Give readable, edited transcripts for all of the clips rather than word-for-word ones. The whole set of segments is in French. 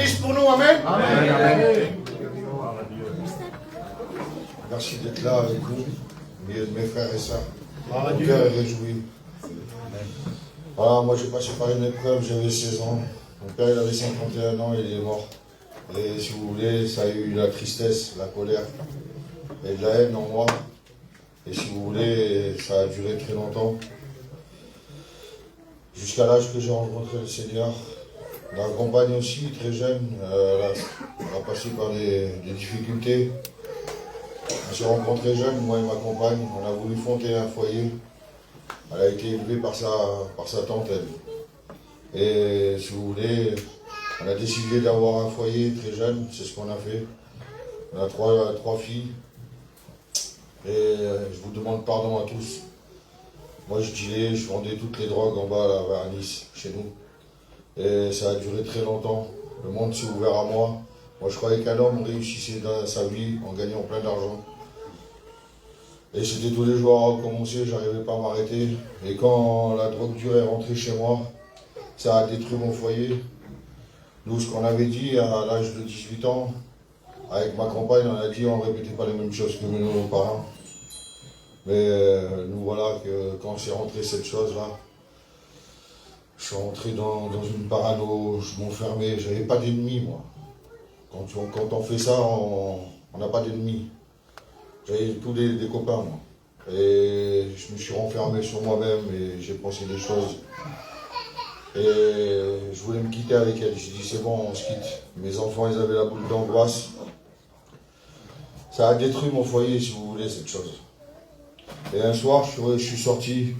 bénisse pour nous, amen. Amen. Amen. Merci d'être là avec nous, mes frères et sœurs. Mon cœur est réjoui. Voilà, moi j'ai passé par une épreuve, j'avais 16 ans. Mon père il avait 51 ans, il est mort. Et si vous voulez, ça a eu la tristesse, la colère et de la haine en moi. Et si vous voulez, ça a duré très longtemps. Jusqu'à l'âge que j'ai rencontré le Seigneur. Ma compagne aussi, très jeune, elle a passé par des difficultés. On s'est rencontrés jeunes, moi et ma compagne. On a voulu fonder un foyer. Elle a été élevée par sa tante, elle. Et si vous voulez, on a décidé d'avoir un foyer très jeune, c'est ce qu'on a fait. On a trois filles. Et je vous demande pardon à tous. Moi je dealais, je vendais toutes les drogues en bas là, vers Nice, chez nous. Et ça a duré très longtemps. Le monde s'est ouvert à moi. Moi je croyais qu'un homme réussissait dans sa vie en gagnant plein d'argent. Et c'était tous les jours à recommencer, j'arrivais pas à m'arrêter. Et quand la drogue dure est rentrée chez moi, ça a détruit mon foyer. Nous, ce qu'on avait dit à l'âge de 18 ans, avec ma compagne, on a dit on ne répétait pas les mêmes choses que nos parents. Mais nous voilà, que quand c'est rentré cette chose-là, je suis rentré dans une parano, je m'enfermais, j'avais pas d'ennemis moi. Quand on fait ça, on n'a pas d'ennemis. J'avais tous des copains moi. Et je me suis renfermé sur moi-même et j'ai pensé des choses. Et je voulais me quitter avec elle. J'ai dit c'est bon, on se quitte. Mes enfants, ils avaient la boule d'angoisse. Ça a détruit mon foyer, si vous voulez, cette chose. Et un soir, je suis sorti.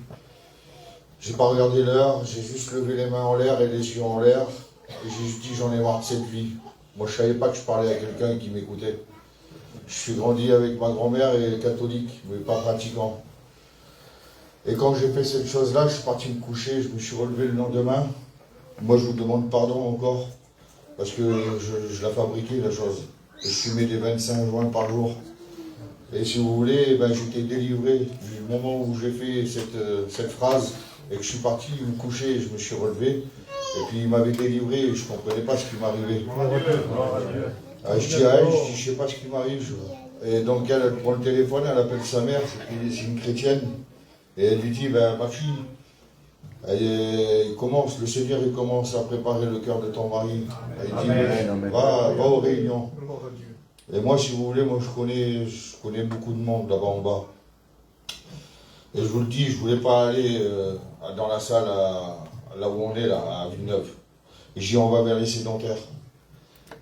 J'ai pas regardé l'heure. J'ai juste levé les mains en l'air et les yeux en l'air. Et j'ai juste dit j'en ai marre de cette vie. Moi, je savais pas que je parlais à quelqu'un qui m'écoutait. Je suis grandi avec ma grand-mère et catholique, mais pas pratiquant. Et quand j'ai fait cette chose-là, je suis parti me coucher, je me suis relevé le lendemain. Moi, je vous demande pardon encore, parce que je l'ai fabriqué, la chose. Et je fumais des 25 joints par jour. Et si vous voulez, ben, j'étais délivré du moment où j'ai fait cette phrase et que je suis parti me coucher, je me suis relevé. Et puis il m'avait délivré et je ne comprenais pas ce qui m'arrivait. Je dis à elle, je dis, je ne sais pas ce qui m'arrive. Et donc elle prend le téléphone, elle appelle sa mère, c'est une chrétienne. Et elle lui dit, ben, ma fille, le Seigneur il commence à préparer le cœur de ton mari. Elle dit, va aux réunions. Et moi, si vous voulez, moi je connais beaucoup de monde là-bas en bas. Et je vous le dis, je ne voulais pas aller dans la salle là où on est, là, à Villeneuve. Et j'y on va vers les sédentaires.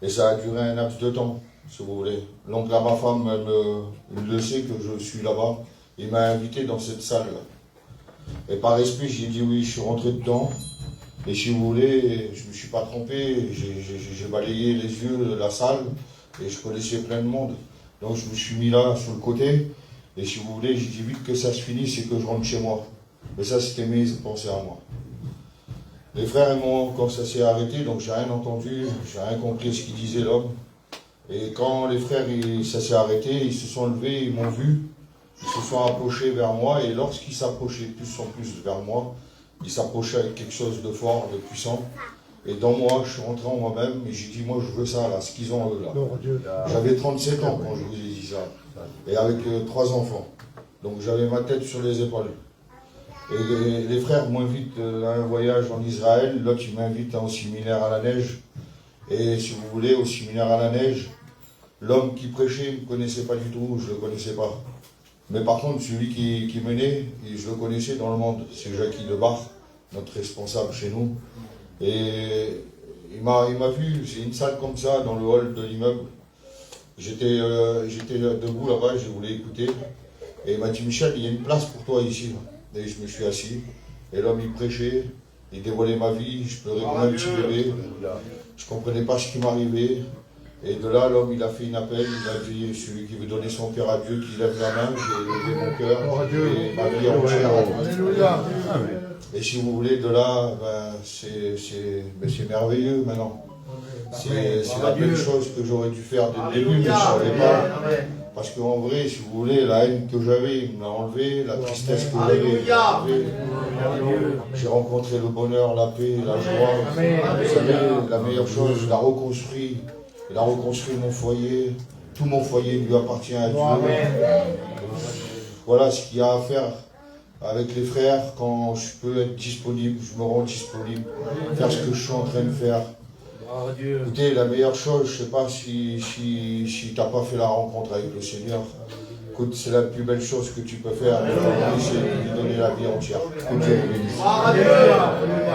Et ça a duré un laps de temps, si vous voulez. Donc là, ma femme, elle le sait que je suis là-bas. Il m'a invité dans cette salle-là. Et par respect, j'ai dit oui, je suis rentré dedans. Et si vous voulez, je ne me suis pas trompé. J'ai balayé les yeux de la salle. Et je connaissais plein de monde. Donc je me suis mis là, sur le côté. Et si vous voulez, j'ai dit vite que ça se finisse et que je rentre chez moi. Mais ça, c'était mes pensées à moi. Les frères et moi, quand ça s'est arrêté, donc j'ai rien entendu, j'ai rien compris ce qu'il disait l'homme. Et quand les frères, ça s'est arrêté, ils se sont levés, ils m'ont vu, ils se sont approchés vers moi, et lorsqu'ils s'approchaient plus en plus vers moi, ils s'approchaient avec quelque chose de fort, de puissant. Et dans moi, je suis rentré en moi-même, et j'ai dit, moi je veux ça, là, ce qu'ils ont eux, là. J'avais 37 ans quand je vous ai dit ça, et avec 3 enfants. Donc j'avais ma tête sur les épaules. Et les frères m'invitent à un voyage en Israël, l'autre il m'invite au séminaire à la neige. Et si vous voulez, au séminaire à la neige, l'homme qui prêchait ne me connaissait pas du tout, je ne le connaissais pas. Mais par contre, celui qui menait, je le connaissais dans le monde, c'est Jackie Debar, notre responsable chez nous. Et il m'a vu, c'est une salle comme ça, dans le hall de l'immeuble. J'étais debout là-bas, je voulais écouter. Et il m'a dit, Michel, il y a une place pour toi ici. Et je me suis assis. Et l'homme, il prêchait, il dévoilait ma vie, je pleurais comme un petit bébé. Je ne comprenais pas ce qui m'arrivait. Et de là, l'homme, il a fait une appel, il a dit, celui qui veut donner son cœur à Dieu, qu'il lève la main, j'ai levé mon cœur, et ma vie entière. Et si vous voulez, de là, ben, c'est merveilleux maintenant. C'est la belle chose que j'aurais dû faire dès le début, mais je ne savais pas. Parce qu'en vrai, si vous voulez, la haine que j'avais, il me l'a enlevé, la tristesse que j'avais, il me l'a enlevé. J'ai rencontré le bonheur, la paix, la joie. Vous savez, la meilleure chose, il a reconstruit. Il a reconstruit mon foyer. Tout mon foyer lui appartient à Dieu. Voilà ce qu'il y a à faire avec les frères. Quand je peux être disponible, je me rends disponible. Faire ce que je suis en train de faire. Écoutez, la meilleure chose, je ne sais pas si tu n'as pas fait la rencontre avec le Seigneur. Écoute, c'est la plus belle chose que tu peux faire. C'est de lui donner la vie entière. Que Dieu vous bénisse.